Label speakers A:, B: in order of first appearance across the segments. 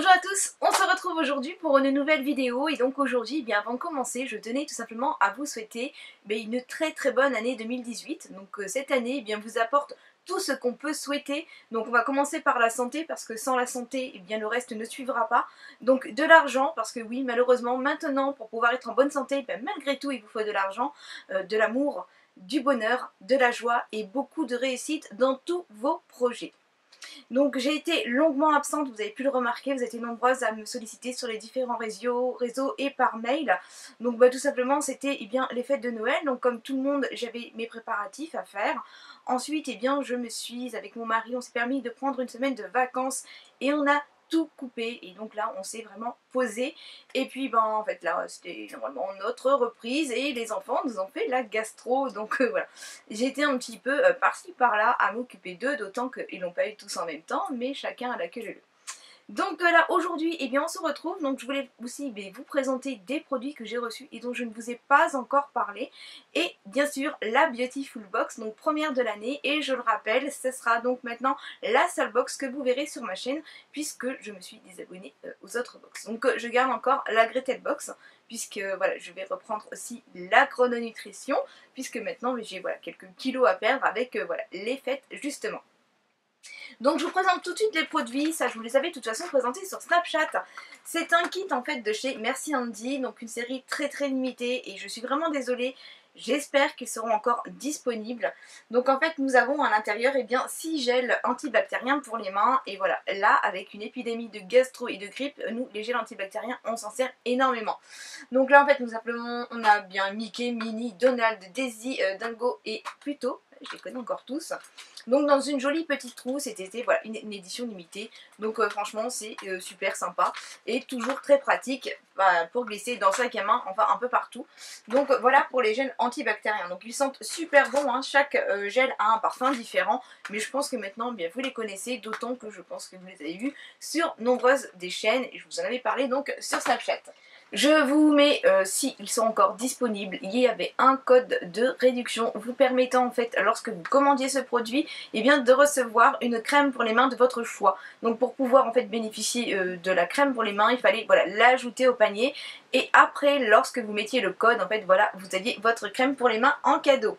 A: Bonjour à tous, on se retrouve aujourd'hui pour une nouvelle vidéo et donc aujourd'hui, avant de commencer, je tenais tout simplement à vous souhaiter une très bonne année 2018. Donc cette année vous apporte tout ce qu'on peut souhaiter. Donc on va commencer par la santé parce que sans la santé, le reste ne suivra pas. Donc de l'argent parce que oui, malheureusement maintenant pour pouvoir être en bonne santé, malgré tout il vous faut de l'argent, de l'amour, du bonheur, de la joie et beaucoup de réussite dans tous vos projets. Donc j'ai été longuement absente, vous avez pu le remarquer, vous étiez nombreuses à me solliciter sur les différents réseaux et par mail. Donc tout simplement c'était les fêtes de Noël, donc comme tout le monde j'avais mes préparatifs à faire. Ensuite je me suis, avec mon mari, on s'est permis de prendre une semaine de vacances et on a tout coupé et donc là on s'est vraiment posé et puis en fait là c'était normalement notre reprise et les enfants nous ont fait la gastro donc voilà, j'ai été un petit peu par-ci par-là à m'occuper d'eux, d'autant qu'ils n'ont pas eu tous en même temps mais chacun à la queue leu. Donc là aujourd'hui on se retrouve, donc je voulais aussi vous présenter des produits que j'ai reçus et dont je ne vous ai pas encore parlé et bien sûr la Beautiful Box, donc première de l'année et je le rappelle ce sera donc maintenant la seule box que vous verrez sur ma chaîne puisque je me suis désabonnée aux autres box. Donc je garde encore la Gretel Box puisque voilà je vais reprendre aussi la chrononutrition puisque maintenant j'ai quelques kilos à perdre avec les fêtes justement. Donc je vous présente tout de suite les produits, ça je vous les avais de toute façon présentés sur Snapchat. C'est un kit en fait de chez Merci Handy, donc une série très limitée et je suis vraiment désolée. J'espère qu'ils seront encore disponibles. Donc en fait nous avons à l'intérieur 6 gels antibactériens pour les mains. Et voilà, là avec une épidémie de gastro et de grippe, nous les gels antibactériens on s'en sert énormément. Donc là en fait nous appelons, on a bien Mickey, Minnie, Donald, Daisy, Dingo et Pluto. Je les connais encore tous. Donc dans une jolie petite trousse, c'était voilà, une édition limitée. Donc franchement c'est super sympa et toujours très pratique pour glisser dans le sac à main, enfin un peu partout. Donc voilà pour les gels antibactériens. Donc ils sentent super bon, hein. Chaque gel a un parfum différent. Mais je pense que maintenant vous les connaissez, d'autant que je pense que vous les avez vus sur nombreuses des chaînes. Et je vous en avais parlé donc sur Snapchat. Je vous mets, si ils sont encore disponibles, il y avait un code de réduction vous permettant en fait, lorsque vous commandiez ce produit, de recevoir une crème pour les mains de votre choix. Donc pour pouvoir en fait bénéficier de la crème pour les mains, il fallait l'ajouter au panier et après, lorsque vous mettiez le code, en fait voilà, vous aviez votre crème pour les mains en cadeau.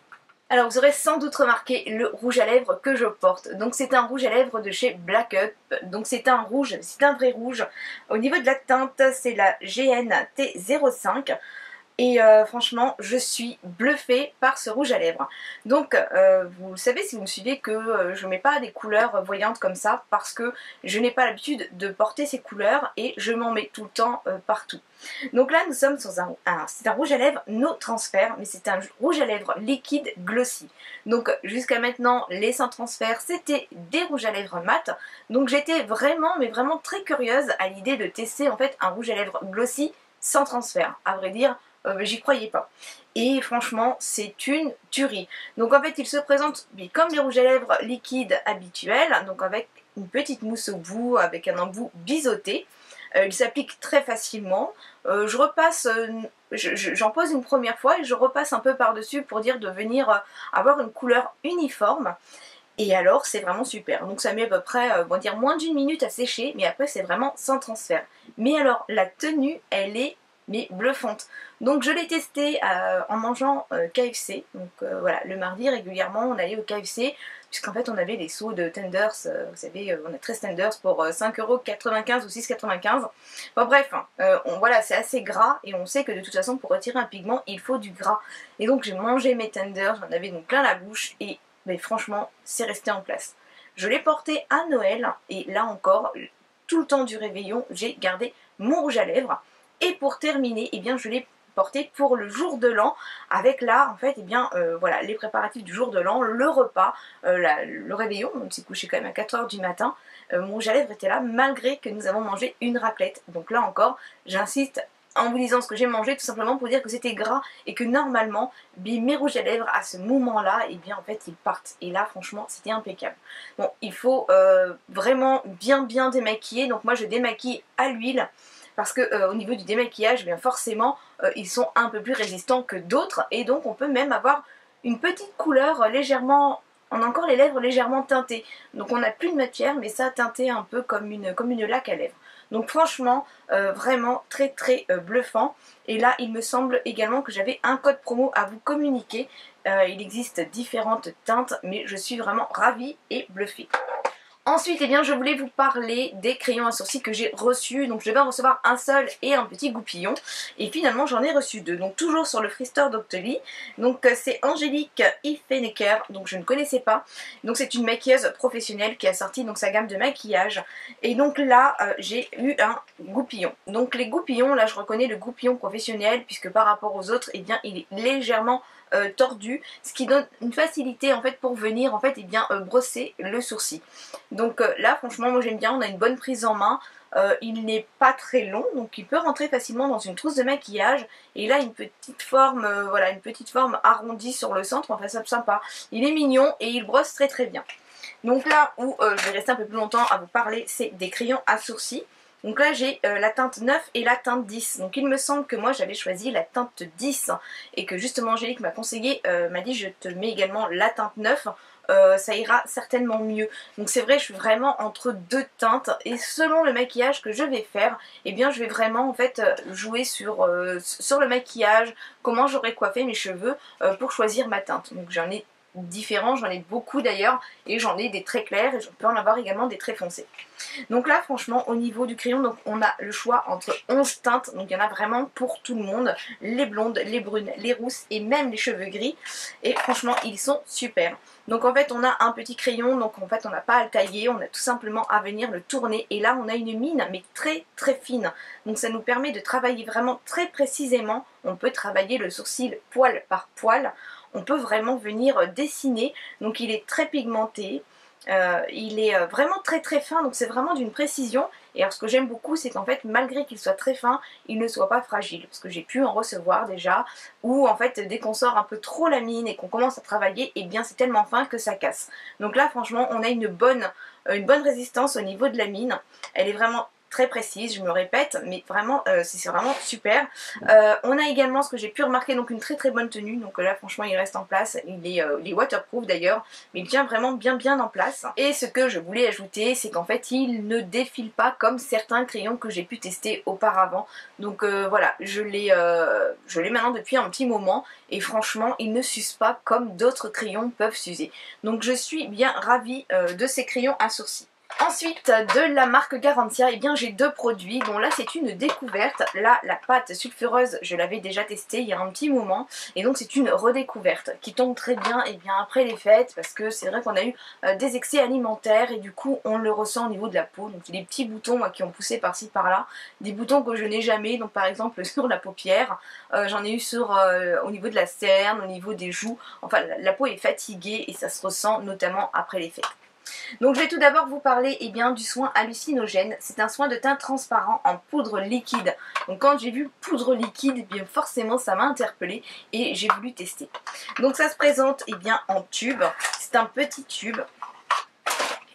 A: Alors vous aurez sans doute remarqué le rouge à lèvres que je porte. Donc c'est un rouge à lèvres de chez Black Up. Donc c'est un rouge, c'est un vrai rouge. Au niveau de la teinte, c'est la GNT05. Et franchement, je suis bluffée par ce rouge à lèvres. Donc, vous le savez si vous me suivez que je ne mets pas des couleurs voyantes comme ça parce que je n'ai pas l'habitude de porter ces couleurs et je m'en mets tout le temps partout. Donc là, nous sommes sur c'est un rouge à lèvres no transfert, mais c'est un rouge à lèvres liquide glossy. Donc jusqu'à maintenant, les sans transfert, c'était des rouges à lèvres mat. Donc j'étais vraiment, mais vraiment très curieuse à l'idée de tester en fait un rouge à lèvres glossy sans transfert. À vrai dire, j'y croyais pas. Et franchement, c'est une tuerie. Donc en fait, il se présente comme les rouges à lèvres liquides habituels, donc avec une petite mousse au bout, avec un embout biseauté. Il s'applique très facilement. Je repasse, j'en pose une première fois et je repasse un peu par-dessus pour dire de venir avoir une couleur uniforme. Et alors c'est vraiment super, donc ça met à peu près, on va dire moins d'une minute à sécher, mais après c'est vraiment sans transfert. Mais alors la tenue, elle est bluffante. Donc je l'ai testé en mangeant KFC, donc voilà, le mardi régulièrement on allait au KFC, puisqu'en fait on avait des seaux de tenders, vous savez, on a 13 tenders pour 5,95€ ou 6,95€. Bon bref, voilà, c'est assez gras et on sait que de toute façon pour retirer un pigment il faut du gras. Et donc j'ai mangé mes tenders, j'en avais donc plein la bouche et franchement c'est resté en place. Je l'ai porté à Noël et là encore, tout le temps du réveillon, j'ai gardé mon rouge à lèvres. Et pour terminer, je l'ai porté pour le jour de l'an, avec là, en fait, voilà, les préparatifs du jour de l'an, le repas, le réveillon, on s'est couché quand même à 4h du matin, mon rouge à lèvres était là, malgré que nous avons mangé une raclette. Donc là encore, j'insiste en vous disant ce que j'ai mangé, tout simplement pour dire que c'était gras, et que normalement, mes rouges à lèvres, à ce moment-là, en fait, ils partent. Et là, franchement, c'était impeccable. Bon, il faut vraiment bien démaquiller, donc moi je démaquille à l'huile, parce que au niveau du démaquillage, forcément, ils sont un peu plus résistants que d'autres et donc on peut même avoir une petite couleur légèrement, on a encore les lèvres légèrement teintées. Donc on n'a plus de matière, mais ça teinté un peu comme une laque à lèvres. Donc franchement, vraiment très très bluffant. Et là, il me semble également que j'avais un code promo à vous communiquer. Il existe différentes teintes, mais je suis vraiment ravie et bluffée. Ensuite, eh bien, je voulais vous parler des crayons à sourcils que j'ai reçus. Donc je devais en recevoir un seul et un petit goupillon. Et finalement, j'en ai reçu deux. Donc toujours sur le Free Store d'Octoly. Donc c'est Angélique Ifenecker. Donc je ne connaissais pas. Donc c'est une maquilleuse professionnelle qui a sorti donc sa gamme de maquillage. Et donc là, j'ai eu un goupillon. Donc les goupillons, là je reconnais le goupillon professionnel puisque par rapport aux autres, eh bien, il est légèrement tordu, ce qui donne une facilité en fait pour venir en fait eh bien brosser le sourcil. Donc là franchement moi j'aime bien, on a une bonne prise en main. Il n'est pas très long, donc il peut rentrer facilement dans une trousse de maquillage. Et là une petite forme, voilà, une petite forme arrondie sur le centre, enfin ça sympa. Il est mignon et il brosse très très bien. Donc là où je vais rester un peu plus longtemps à vous parler, c'est des crayons à sourcils. Donc là j'ai la teinte 9 et la teinte 10. Donc il me semble que moi j'avais choisi la teinte 10 et que justement Angélique m'a conseillé, m'a dit je te mets également la teinte 9. Ça ira certainement mieux. Donc c'est vrai, je suis vraiment entre deux teintes et selon le maquillage que je vais faire, eh bien je vais vraiment en fait jouer sur le maquillage, comment j'aurai coiffé mes cheveux pour choisir ma teinte. Donc j'en ai différents, j'en ai beaucoup d'ailleurs et j'en ai des très clairs et je peux en avoir également des très foncés. Donc là franchement au niveau du crayon, donc on a le choix entre 11 teintes, donc il y en a vraiment pour tout le monde, les blondes, les brunes, les rousses et même les cheveux gris, et franchement ils sont super. Donc en fait on a un petit crayon, donc en fait on n'a pas à le tailler, on a tout simplement à venir le tourner et là on a une mine mais très très fine. Donc ça nous permet de travailler vraiment très précisément, on peut travailler le sourcil poil par poil, on peut vraiment venir dessiner, donc il est très pigmenté. Il est vraiment très très fin, donc c'est vraiment d'une précision. Et alors ce que j'aime beaucoup, c'est qu'en fait malgré qu'il soit très fin, il ne soit pas fragile, parce que j'ai pu en recevoir déjà, où en fait dès qu'on sort un peu trop la mine et qu'on commence à travailler, et bien c'est tellement fin que ça casse. Donc là franchement on a une bonne résistance au niveau de la mine, elle est vraiment très précise, je me répète, mais vraiment c'est vraiment super. On a également ce que j'ai pu remarquer, donc une très très bonne tenue, donc là franchement il reste en place, il est waterproof d'ailleurs, mais il tient vraiment bien en place. Et ce que je voulais ajouter, c'est qu'en fait il ne défile pas comme certains crayons que j'ai pu tester auparavant. Donc voilà, je l'ai maintenant depuis un petit moment et franchement il ne s'use pas comme d'autres crayons peuvent s'user. Donc je suis bien ravie de ces crayons à sourcils. Ensuite, de la marque Garantia, eh bien j'ai deux produits, dont là c'est une découverte. Là, la pâte sulfureuse, je l'avais déjà testée il y a un petit moment, et donc c'est une redécouverte qui tombe très bien, eh bien après les fêtes, parce que c'est vrai qu'on a eu des excès alimentaires, et du coup on le ressent au niveau de la peau. Donc des petits boutons moi, qui ont poussé par-ci par-là, des boutons que je n'ai jamais, donc par exemple sur la paupière, j'en ai eu au niveau de la cerne, au niveau des joues, enfin la peau est fatiguée et ça se ressent notamment après les fêtes. Donc je vais tout d'abord vous parler du soin hallucinogène. C'est un soin de teint transparent en poudre liquide. Donc quand j'ai vu poudre liquide, bien forcément ça m'a interpellée et j'ai voulu tester. Donc ça se présente en tube. C'est un petit tube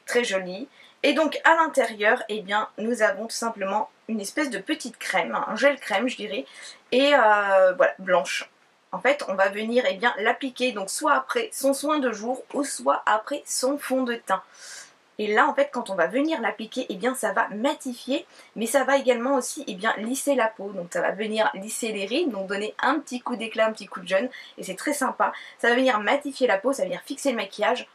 A: très joli. Et donc à l'intérieur, nous avons tout simplement une espèce de petite crème, un gel crème je dirais, et voilà, blanche. En fait, on va venir l'appliquer donc soit après son soin de jour ou soit après son fond de teint. Et là, en fait, quand on va venir l'appliquer, ça va matifier, mais ça va également aussi lisser la peau. Donc ça va venir lisser les rides, donc donner un petit coup d'éclat, un petit coup de jaune, et c'est très sympa. Ça va venir matifier la peau, ça va venir fixer le maquillage.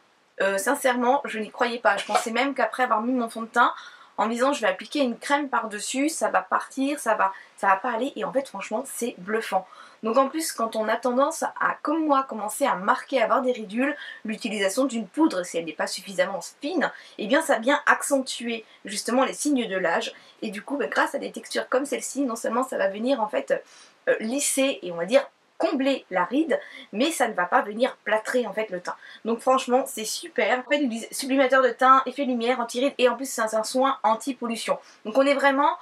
A: Sincèrement, je n'y croyais pas. Je pensais même qu'après avoir mis mon fond de teint, en me disant je vais appliquer une crème par-dessus, ça va partir, ça va pas aller, et en fait franchement c'est bluffant. Donc en plus quand on a tendance à, comme moi, commencer à marquer, à avoir des ridules, l'utilisation d'une poudre, si elle n'est pas suffisamment fine, ça vient accentuer justement les signes de l'âge, et du coup grâce à des textures comme celle-ci, non seulement ça va venir en fait lisser et on va dire combler la ride, mais ça ne va pas venir plâtrer en fait le teint. Donc franchement c'est super. En fait, sublimateur de teint, effet lumière, anti-ride, et en plus c'est un soin anti-pollution. Donc on est vraiment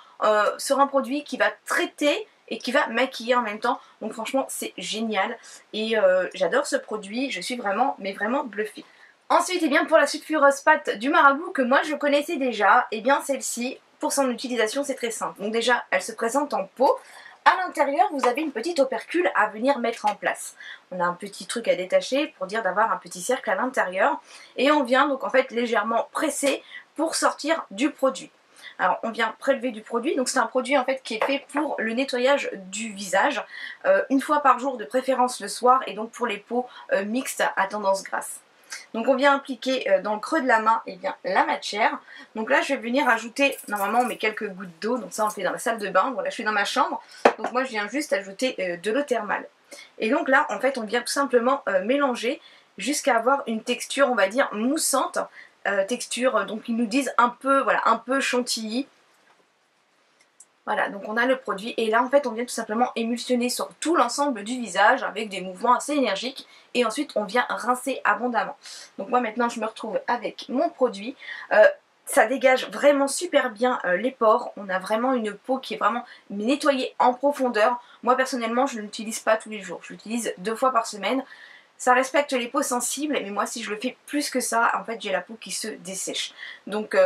A: sur un produit qui va traiter et qui va maquiller en même temps. Donc franchement c'est génial et j'adore ce produit, je suis vraiment bluffée. Ensuite pour la sulfureuse pâte du Marabout que moi je connaissais déjà, celle-ci pour son utilisation c'est très simple. Donc déjà elle se présente en pot. À l'intérieur, vous avez une petite opercule à venir mettre en place. On a un petit truc à détacher pour dire d'avoir un petit cercle à l'intérieur. Et on vient donc en fait légèrement presser pour sortir du produit. Alors on vient prélever du produit, donc c'est un produit en fait qui est fait pour le nettoyage du visage, une fois par jour de préférence le soir, et donc pour les peaux mixtes à tendance grasse. Donc on vient appliquer dans le creux de la main la matière. Donc là je vais venir ajouter, normalement on met quelques gouttes d'eau, donc ça on le fait dans la salle de bain. Voilà, je suis dans ma chambre, donc moi je viens juste ajouter de l'eau thermale. Et donc là en fait on vient tout simplement mélanger jusqu'à avoir une texture, on va dire, moussante. Texture, donc ils nous disent un peu, voilà, un peu chantilly. Voilà, donc on a le produit et là en fait on vient tout simplement émulsionner sur tout l'ensemble du visage avec des mouvements assez énergiques et ensuite on vient rincer abondamment. Donc moi maintenant je me retrouve avec mon produit. Ça dégage vraiment super bien les pores, on a vraiment une peau qui est vraiment nettoyée en profondeur. Moi personnellement je ne l'utilise pas tous les jours, je l'utilise 2 fois par semaine. Ça respecte les peaux sensibles, mais moi si je le fais plus que ça, en fait j'ai la peau qui se dessèche. Donc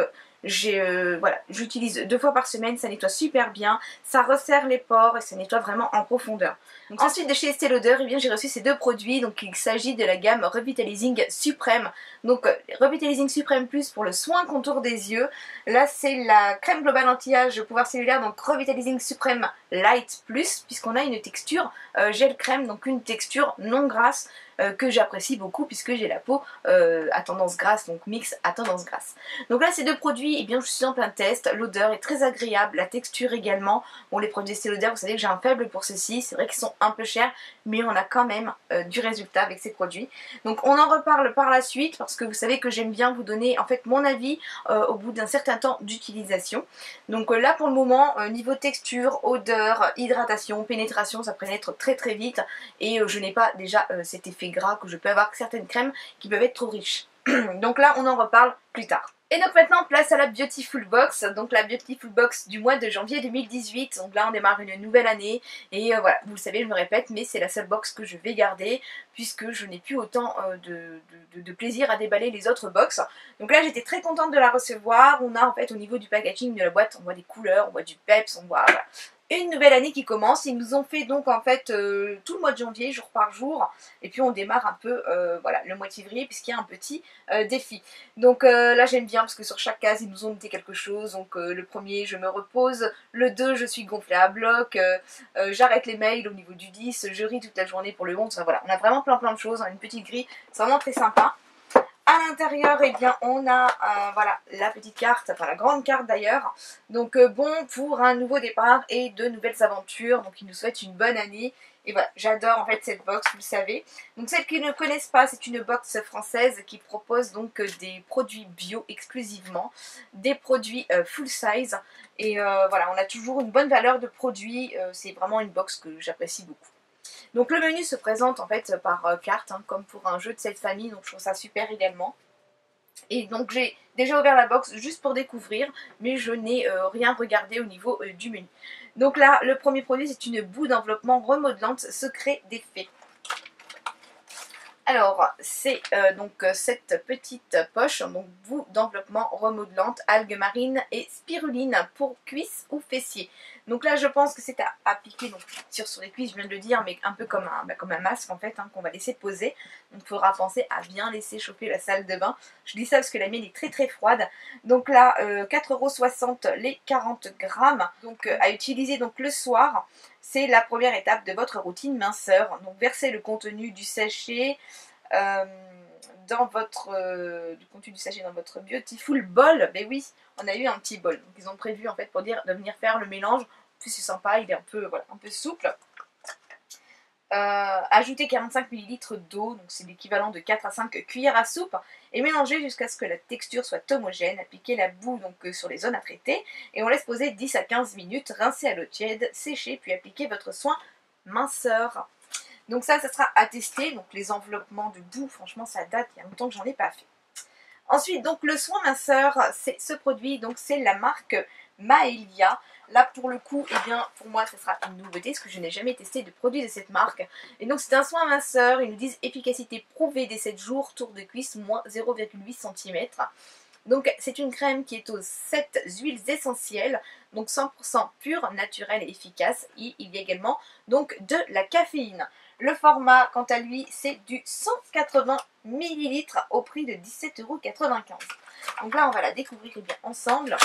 A: voilà, j'utilise 2 fois par semaine, ça nettoie super bien, ça resserre les pores et ça nettoie vraiment en profondeur. Donc, ensuite de chez Estée Lauder, eh bien j'ai reçu ces 2 produits, donc il s'agit de la gamme Revitalizing Supreme. Donc Revitalizing Supreme Plus pour le soin contour des yeux. Là c'est la crème globale anti-âge pouvoir cellulaire, donc Revitalizing Supreme Light Plus, puisqu'on a une texture gel crème, donc une texture non grasse. Que j'apprécie beaucoup puisque j'ai la peau à tendance grasse, donc mix à tendance grasse. Donc là ces 2 produits, eh bien je suis en plein test, l'odeur est très agréable, la texture également. Bon, les produits Estée Lauder, vous savez que j'ai un faible pour ceux-ci, c'est vrai qu'ils sont un peu chers, mais on a quand même du résultat avec ces produits. Donc on en reparle par la suite parce que vous savez que j'aime bien vous donner en fait mon avis au bout d'un certain temps d'utilisation. Donc là pour le moment, niveau texture, odeur, hydratation, pénétration, ça pénètre très très vite et je n'ai pas déjà cet effet gras que je peux avoir avec certaines crèmes qui peuvent être trop riches. Donc là on en reparle plus tard. Et donc maintenant place à la Beautiful Box, donc la Beautiful Box du mois de janvier 2018, donc là on démarre une nouvelle année et voilà, vous le savez je me répète mais c'est la seule box que je vais garder puisque je n'ai plus autant de plaisir à déballer les autres box. Donc là j'étais très contente de la recevoir, on a en fait au niveau du packaging de la boîte, on voit des couleurs, on voit du peps, on voit voilà, une nouvelle année qui commence. Ils nous ont fait donc en fait tout le mois de janvier, jour par jour, et puis on démarre un peu voilà, le mois de février puisqu'il y a un petit défi. Donc là j'aime bien parce que sur chaque case ils nous ont noté quelque chose. Donc le premier je me repose, le 2 je suis gonflée à bloc, j'arrête les mails au niveau du 10, je ris toute la journée pour le 11, enfin, voilà, on a vraiment plein de choses, hein, une petite grille, c'est vraiment très sympa. À l'intérieur, eh bien, on a voilà, la petite carte, enfin la grande carte d'ailleurs. Donc bon pour un nouveau départ et de nouvelles aventures. Donc il nous souhaite une bonne année. Et voilà, j'adore en fait cette box, vous le savez. Donc celles qui ne connaissent pas, c'est une box française qui propose donc des produits bio exclusivement, des produits full size. Et voilà, on a toujours une bonne valeur de produit. C'est vraiment une box que j'apprécie beaucoup. Donc le menu se présente en fait par carte, hein, comme pour un jeu de cette famille, donc je trouve ça super également. Et donc j'ai déjà ouvert la box juste pour découvrir, mais je n'ai rien regardé au niveau du menu. Donc là, le premier produit, c'est une boue d'enveloppement remodelante secret des fées. Alors, c'est donc cette petite poche, donc boue d'enveloppement remodelante, algues marines et spiruline pour cuisses ou fessiers. Donc là, je pense que c'est à appliquer donc, sur les cuisses, je viens de le dire, mais un peu comme un masque en fait, hein, qu'on va laisser poser. Donc il faudra penser à bien laisser chauffer la salle de bain. Je dis ça parce que la mienne est très très froide. Donc là, 4,60 € les 40 grammes. Donc à utiliser donc le soir. C'est la première étape de votre routine minceur. Donc versez le contenu du sachet dans votre Beautiful Bowl. Mais oui, on a eu un petit bol. Donc ils ont prévu en fait pour dire de venir faire le mélange. En plus c'est sympa, il est un peu, voilà, un peu souple. Ajoutez 45 ml d'eau, donc c'est l'équivalent de 4 à 5 cuillères à soupe, et mélangez jusqu'à ce que la texture soit homogène. Appliquez la boue donc sur les zones à traiter et on laisse poser 10 à 15 minutes, rincez à l'eau tiède, séchez puis appliquez votre soin minceur. Donc ça sera à tester, donc les enveloppements de boue, franchement ça date, il y a longtemps que j'en ai pas fait. Ensuite donc le soin minceur, c'est ce produit, donc c'est la marque Maelia. Là pour le coup, eh bien pour moi ça sera une nouveauté parce que je n'ai jamais testé de produit de cette marque. Et donc c'est un soin minceur, ils nous disent efficacité prouvée dès 7 jours, tour de cuisse moins 0,8 cm. Donc c'est une crème qui est aux 7 huiles essentielles, donc 100% pure, naturelle et efficace. Et il y a également donc de la caféine. Le format, quant à lui, c'est du 180 ml au prix de 17,95 €. Donc là, on va la découvrir bien ensemble.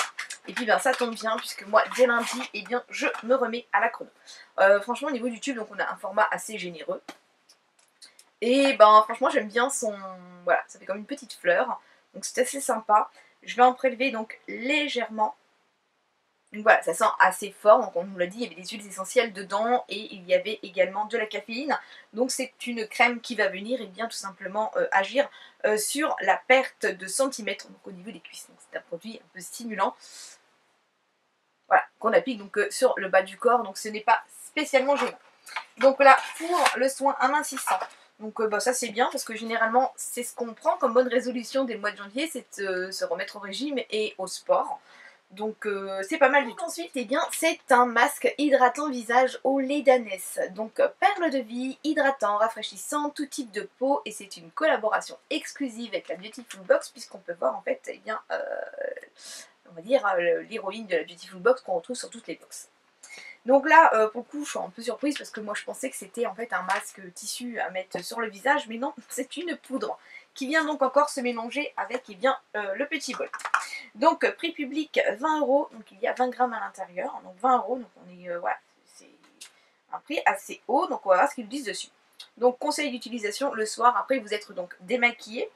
A: Et puis ben, ça tombe bien puisque moi, dès lundi, bien, je me remets à la chrono. Franchement, au niveau du tube, donc on a un format assez généreux. Et ben franchement, j'aime bien son... Voilà, ça fait comme une petite fleur. Donc c'est assez sympa. Je vais en prélever donc légèrement. Donc voilà, ça sent assez fort, donc on nous l'a dit, il y avait des huiles essentielles dedans et il y avait également de la caféine. Donc c'est une crème qui va venir et bien tout simplement agir sur la perte de centimètres donc au niveau des cuisses. Donc c'est un produit un peu stimulant. Voilà, qu'on applique donc sur le bas du corps, donc ce n'est pas spécialement gênant. Donc là, pour le soin amincissant. Donc bah, ça c'est bien parce que généralement c'est ce qu'on prend comme bonne résolution dès le mois de janvier, c'est de se remettre au régime et au sport. Donc c'est pas mal du tout. Ensuite, eh bien, c'est un masque hydratant visage au lait d'ânesse. Donc perle de vie, hydratant, rafraîchissant, tout type de peau. Et c'est une collaboration exclusive avec la Beautiful Box puisqu'on peut voir en fait, eh bien, on va dire l'héroïne de la Beautiful Box qu'on retrouve sur toutes les boxes. Donc là, pour le coup, je suis un peu surprise parce que moi je pensais que c'était en fait un masque tissu à mettre sur le visage, mais non, c'est une poudre qui vient donc encore se mélanger avec eh bien, le petit bol. Donc prix public 20 €, donc il y a 20 grammes à l'intérieur, donc 20 €, donc on est, voilà, c'est un prix assez haut, donc on va voir ce qu'ils disent dessus. Donc conseil d'utilisation le soir, après vous êtes donc démaquillé.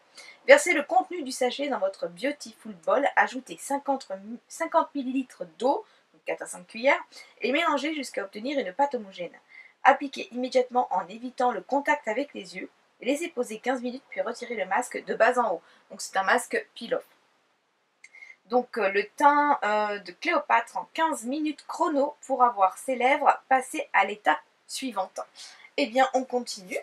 A: Versez le contenu du sachet dans votre Beautiful Bowl, ajoutez 50 ml d'eau, 4 à 5 cuillères, et mélangez jusqu'à obtenir une pâte homogène. Appliquez immédiatement en évitant le contact avec les yeux, laissez poser 15 minutes puis retirez le masque de bas en haut. Donc c'est un masque peel-off. Donc le teint de Cléopâtre en 15 minutes chrono pour avoir ses lèvres passées à l'étape suivante. Eh bien on continue.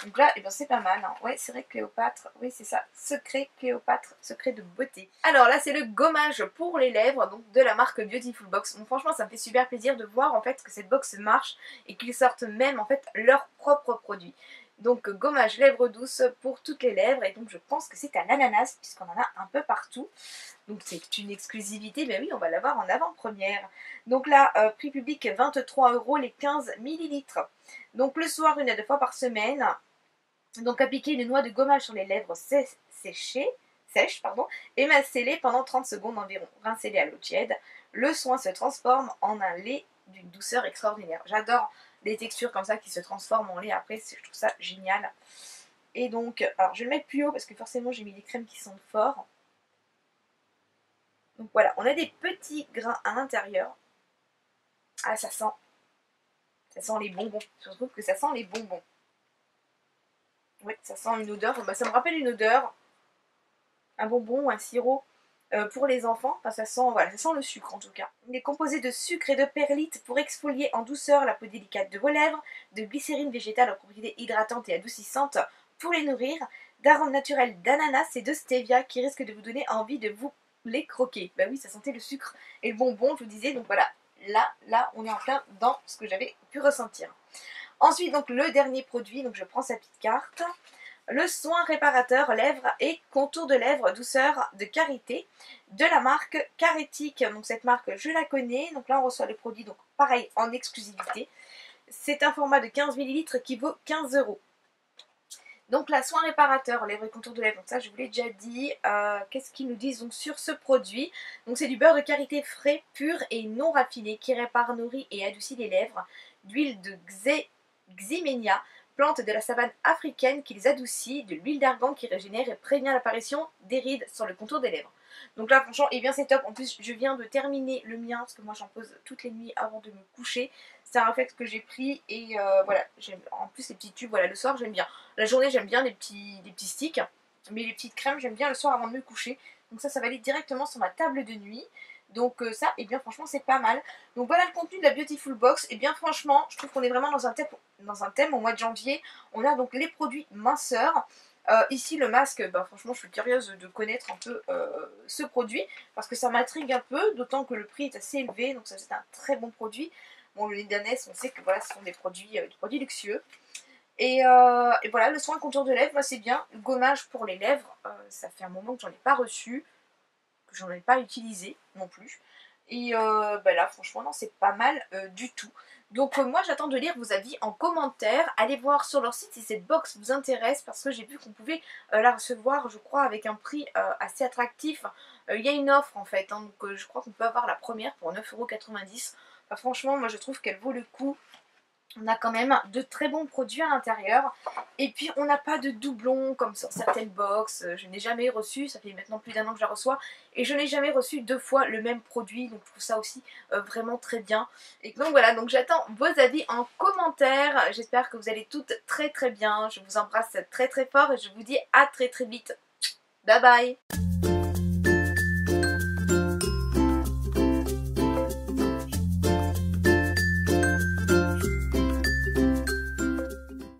A: Donc là, eh bien, c'est pas mal. Hein. Ouais, c'est vrai que Cléopâtre, oui, c'est ça. Secret Cléopâtre, secret de beauté. Alors là, c'est le gommage pour les lèvres, donc de la marque Beautiful Box. Donc franchement, ça me fait super plaisir de voir en fait que cette box marche et qu'ils sortent même en fait leurs propres produits. Donc gommage lèvres douces pour toutes les lèvres et donc je pense que c'est à l'ananas puisqu'on en a un peu partout. Donc c'est une exclusivité, ben oui, on va l'avoir en avant-première. Donc là, prix public 23 € les 15 ml. Donc le soir, 1 à 2 fois par semaine. Donc appliquez une noix de gommage sur les lèvres sèches, et massez-les pendant 30 secondes environ. Rincez-les à l'eau tiède. Le soin se transforme en un lait d'une douceur extraordinaire. J'adore les textures comme ça qui se transforment en lait après, je trouve ça génial. Et donc, alors je vais le mettre plus haut parce que forcément j'ai mis des crèmes qui sentent fort. Donc voilà, on a des petits grains à l'intérieur. Ah, ça sent les bonbons. Je trouve que ça sent les bonbons. Oui, ça sent une odeur, bah, ça me rappelle une odeur, un bonbon, un sirop pour les enfants, enfin, ça sent, voilà, ça sent le sucre en tout cas. Il est composé de sucre et de perlite pour exfolier en douceur la peau délicate de vos lèvres, de glycérine végétale aux propriétés hydratantes et adoucissantes pour les nourrir, d'arômes naturels d'ananas et de stevia qui risquent de vous donner envie de vous les croquer. Bah oui, ça sentait le sucre et le bonbon, je vous disais, donc voilà, là, on est en plein dans ce que j'avais pu ressentir. Ensuite, donc le dernier produit, donc je prends sa petite carte. Le soin réparateur lèvres et contour de lèvres douceur de Karité de la marque Carétique. Donc cette marque, je la connais. Donc là, on reçoit le produit, donc pareil, en exclusivité. C'est un format de 15 ml qui vaut 15 €. Donc là, soin réparateur, lèvres et contour de lèvres, donc ça je vous l'ai déjà dit. Qu'est-ce qu'ils nous disent donc sur ce produit? Donc c'est du beurre de karité frais, pur et non raffiné qui répare, nourrit et adoucit les lèvres. D'huile de Ximenia, plante de la savane africaine qui les adoucit, de l'huile d'argan qui régénère et prévient l'apparition des rides sur le contour des lèvres. Donc là franchement, eh bien c'est top. En plus je viens de terminer le mien parce que moi j'en pose toutes les nuits avant de me coucher. C'est un réflexe que j'ai pris et voilà, en plus les petits tubes, voilà, le soir j'aime bien. La journée j'aime bien les petits sticks, mais les petites crèmes j'aime bien le soir avant de me coucher. Donc ça va aller directement sur ma table de nuit. Donc ça, et bien franchement c'est pas mal. Donc voilà le contenu de la Beautiful Box. Et bien franchement, je trouve qu'on est vraiment dans un thème au mois de janvier. On a donc les produits minceurs. Ici le masque, ben, franchement je suis curieuse de connaître un peu ce produit parce que ça m'intrigue un peu, d'autant que le prix est assez élevé, donc ça c'est un très bon produit. Bon, le lait d'ânesse, on sait que voilà, ce sont des produits luxueux. Et voilà, le soin contour de lèvres, moi c'est bien. Le gommage pour les lèvres, ça fait un moment que j'en ai pas reçu, que j'en ai pas utilisé non plus. Et là franchement non, c'est pas mal du tout. Donc moi j'attends de lire vos avis en commentaire. Allez voir sur leur site si cette box vous intéresse, parce que j'ai vu qu'on pouvait la recevoir, je crois, avec un prix assez attractif. Il y a une offre en fait, hein, donc je crois qu'on peut avoir la première pour 9,90 €. Enfin, franchement moi je trouve qu'elle vaut le coup. On a quand même de très bons produits à l'intérieur. Et puis on n'a pas de doublons comme sur certaines box. Je n'ai jamais reçu, ça fait maintenant plus d'1 an que je la reçois. Et je n'ai jamais reçu 2 fois le même produit. Donc je trouve ça aussi vraiment très bien. Et donc voilà, donc j'attends vos avis en commentaire. J'espère que vous allez toutes très très bien. Je vous embrasse très très fort et je vous dis à très très vite. Bye bye.